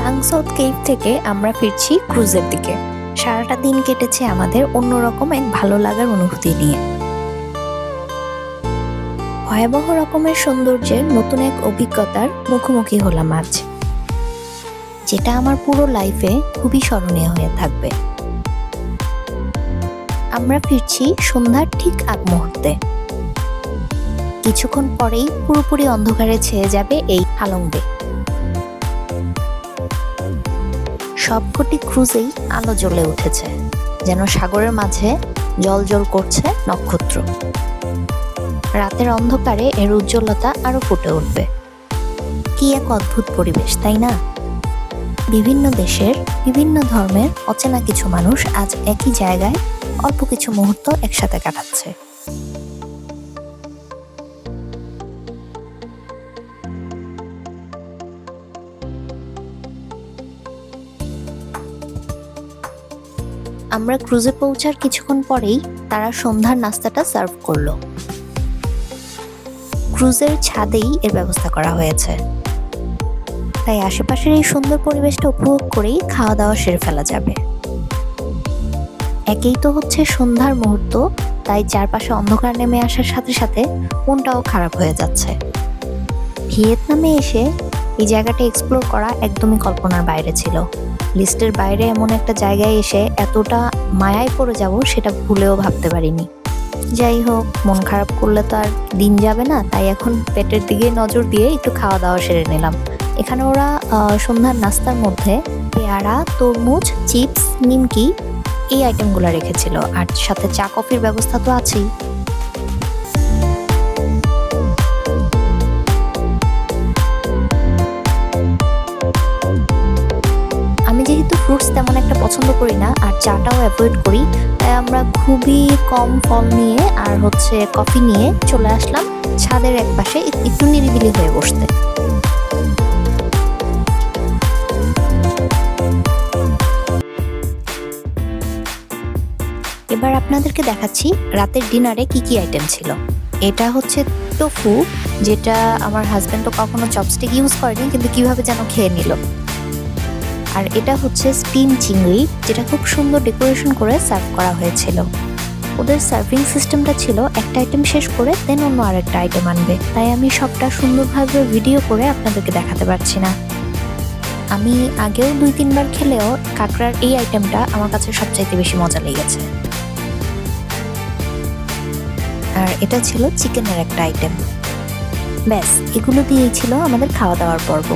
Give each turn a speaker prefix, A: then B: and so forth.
A: লাংসাউথ cave থেকে আমরা ফিরছি ক্রুজের দিকে। সারাটা দিন কেটেছে আমাদের অন্যরকম এক ভালো লাগার অনুভূতি নিয়ে। ভয়াবহ রকমের সৌন্দর্যের নতুন এক অভিজ্ঞতার মুখোমুখি হলাম আজ, যেটা আমার পুরো লাইফে খুবই স্মরণীয় হয়ে থাকবে। আমরা ফিরছি সন্ধ্যার ঠিক আগ মুহূর্তে। কিছুক্ষণ পরেই পুরোপুরি অন্ধকারে ছেয়ে যাবে এই হালং বে। সবকটি ক্রুজেই আলো জ্বলে উঠেছে, যেন সাগরের মাঝে জ্বলজ্বল করছে নক্ষত্র। রাতের অন্ধকারে এর উজ্জ্বলতা আরো ফুটে উঠবে। কি এক অদ্ভুত পরিবেশ, তাই না? বিভিন্ন দেশের বিভিন্ন ধর্মের অচেনা কিছু মানুষ আজ একই জায়গায় অল্প কিছু মুহূর্ত একসাথে কাটাচ্ছে। আমরা ক্রুজে পৌঁছার কিছুক্ষণ পরেই তারা সন্ধ্যার নাস্তাটা সার্ভ করলো। ক্রুজের ছাদেই এর ব্যবস্থা করা হয়েছে, তাই আশেপাশের এই সুন্দর পরিবেশটা উপভোগ করেই খাওয়া দাওয়া সেরে ফেলা যাবে। একেই তো হচ্ছে সন্ধ্যার মুহূর্ত, তাই চারপাশে অন্ধকার নেমে আসার সাথে সাথে মনটাও খারাপ হয়ে যাচ্ছে। ভিয়েতনামে এসে এই জায়গাটা এক্সপ্লোর করা একদমই কল্পনার বাইরে ছিল। লিস্টের বাইরে এমন একটা জায়গায় এসে এতটা মায়ায় পড়ে যাব সেটা ভুলেও ভাবতে পারিনি। যাই হোক, মন খারাপ করলে তো আর দিন যাবে না, তাই এখন পেটের দিকে নজর দিয়ে একটু খাওয়া দাওয়া সেরে নিলাম। এখানে ওরা সন্ধ্যার নাস্তার মধ্যে পেয়ারা, তরমুজ, চিপস, নিমকি এই আইটেমগুলো রেখেছিল, আর সাথে চা কফির ব্যবস্থা তো আছেই। আমি যেহেতু ফ্রুটস তেমন একটা পছন্দ করি না আর চাটাও অ্যাভয়েড করি, তাই আমরা খুবই কম ফল নিয়ে আর কফি নিয়ে চলে আসলাম ছাদের এক পাশে একটু নিরিবিলি হয়ে বসতে। এবার আপনাদেরকে দেখাচ্ছি রাতের ডিনারে কি কি আইটেম ছিল। এটা হচ্ছে টোফু, যেটা আমার হাজবেন্ড তো কখনো চপস্টিক ইউজ করেনি, কিন্তু কিভাবে যেন খেয়ে নিল। আর এটা হচ্ছে স্টিম চিংড়ি, যেটা খুব সুন্দর ডেকোরেশন করে সার্ভ করা হয়েছিল। ওদের সার্ভিং সিস্টেমটা ছিল একটা আইটেম শেষ করে দেন অন্য আরেকটা আইটেম আনবে, তাই আমি সবটা সুন্দরভাবে ভিডিও করে আপনাদেরকে দেখাতে পারছি না। আমি আগেও 2-3 বার খেলেও কাঁকড়ার এই আইটেমটা আমার কাছে সবচাইতে বেশি মজা লেগেছে। আর এটা ছিল চিকেনের একটা আইটেম। ব্যাস, এগুলো দিয়েই ছিল আমাদের খাওয়া দাওয়ার পর্ব।